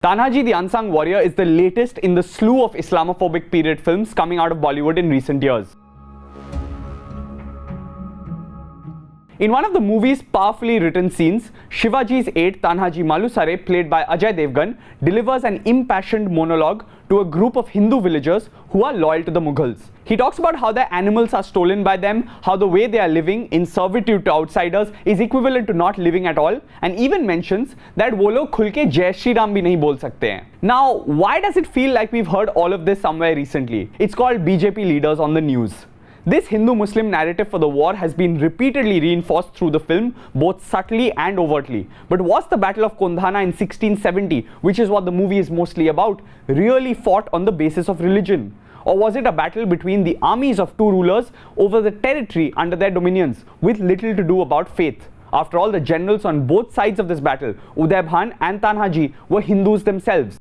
Tanhaji the Unsung Warrior is the latest in the slew of Islamophobic period films coming out of Bollywood in recent years. In one of the movie's powerfully written scenes, Shivaji's aide Tanhaji Malusare, played by Ajay Devgn, delivers an impassioned monologue to a group of Hindu villagers who are loyal to the Mughals. He talks about how their animals are stolen by them, how the way they are living in servitude to outsiders is equivalent to not living at all, and even mentions that wo log khul ke Jai Shri Ram bhi nahi bol sakte hain. Now, why does it feel like we've heard all of this somewhere recently? It's called BJP leaders on the news. This Hindu-Muslim narrative for the war has been repeatedly reinforced through the film, both subtly and overtly. But was the Battle of Kondhana in 1670, which is what the movie is mostly about, really fought on the basis of religion? Or was it a battle between the armies of two rulers over the territory under their dominions, with little to do about faith? After all, the generals on both sides of this battle, Uday Bhan and Tanhaji, were Hindus themselves.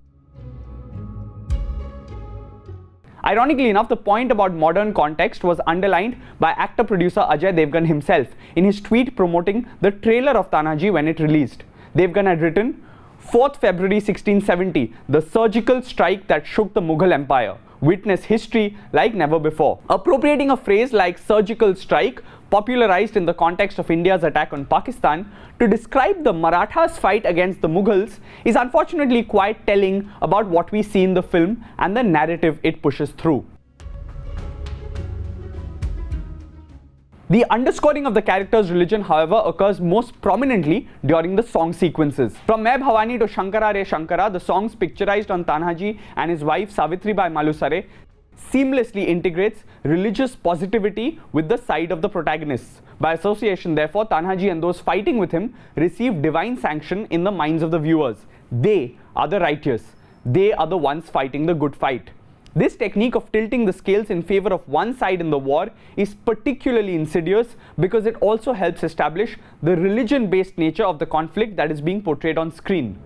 Ironically enough, the point about modern context was underlined by actor-producer Ajay Devgn himself in his tweet promoting the trailer of Tanhaji when it released. Devgn had written, 4th February 1670, the surgical strike that shook the Mughal Empire. Witness history like never before. Appropriating a phrase like surgical strike, popularized in the context of India's attack on Pakistan, to describe the Marathas' fight against the Mughals is unfortunately quite telling about what we see in the film and the narrative it pushes through. The underscoring of the character's religion, however, occurs most prominently during the song sequences. From Main Bhavani to Shankara Re Shankara, the songs picturized on Tanhaji and his wife Savitribai Malusare seamlessly integrates religious positivity with the side of the protagonists. By association, therefore, Tanhaji and those fighting with him receive divine sanction in the minds of the viewers. They are the righteous. They are the ones fighting the good fight. This technique of tilting the scales in favor of one side in the war is particularly insidious because it also helps establish the religion-based nature of the conflict that is being portrayed on screen.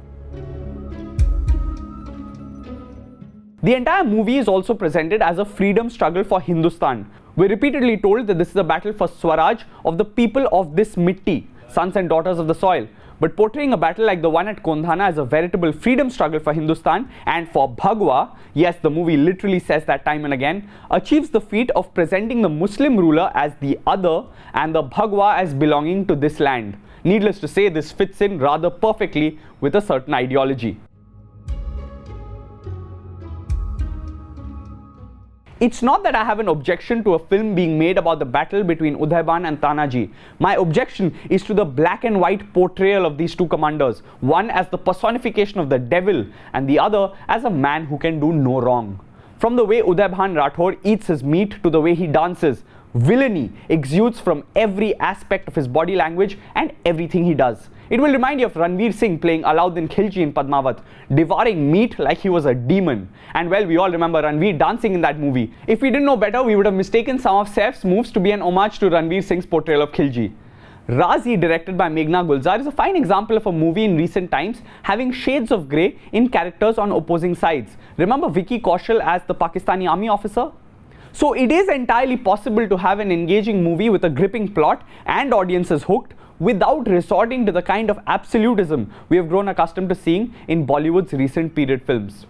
The entire movie is also presented as a freedom struggle for Hindustan. We're repeatedly told that this is a battle for Swaraj of the people of this mitti, sons and daughters of the soil. But portraying a battle like the one at Kondhana as a veritable freedom struggle for Hindustan and for Bhagwa, yes, the movie literally says that time and again, achieves the feat of presenting the Muslim ruler as the other and the Bhagwa as belonging to this land. Needless to say, this fits in rather perfectly with a certain ideology. It's not that I have an objection to a film being made about the battle between Uday Bhan and Tanhaji. My objection is to the black and white portrayal of these two commanders, one as the personification of the devil and the other as a man who can do no wrong. From the way Uday Bhan Rathore eats his meat to the way he dances, villainy exudes from every aspect of his body language and everything he does. It will remind you of Ranveer Singh playing Alauddin Khilji in Padmavat, devouring meat like he was a demon. And well, we all remember Ranveer dancing in that movie. If we didn't know better, we would have mistaken some of Saif's moves to be an homage to Ranveer Singh's portrayal of Khilji. Razi, directed by Meghna Gulzar, is a fine example of a movie in recent times having shades of grey in characters on opposing sides. Remember Vicky Kaushal as the Pakistani army officer? So it is entirely possible to have an engaging movie with a gripping plot and audiences hooked without resorting to the kind of absolutism we have grown accustomed to seeing in Bollywood's recent period films.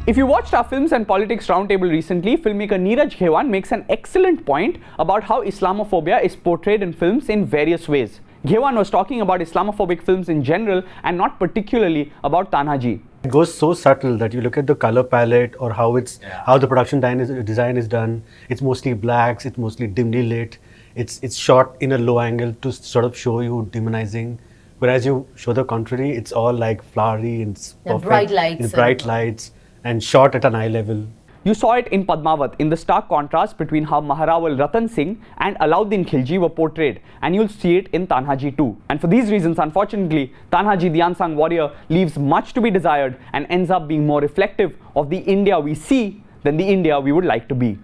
If you watched our Films and Politics Roundtable recently, filmmaker Neeraj Ghewan makes an excellent point about how Islamophobia is portrayed in films in various ways. Ghewan was talking about Islamophobic films in general and not particularly about Tanhaji. It goes so subtle that you look at the color palette or how the production design is done. It's mostly blacks, it's mostly dimly lit. It's shot in a low angle to sort of show you demonizing. Whereas you show the contrary, it's all like flowery and perfect, bright lights and shot at an eye level. You saw it in Padmavat in the stark contrast between how Maharawal Ratan Singh and Alauddin Khilji were portrayed, and you'll see it in Tanhaji too. And for these reasons, unfortunately, Tanhaji the Unsung Warrior leaves much to be desired and ends up being more reflective of the India we see than the India we would like to be.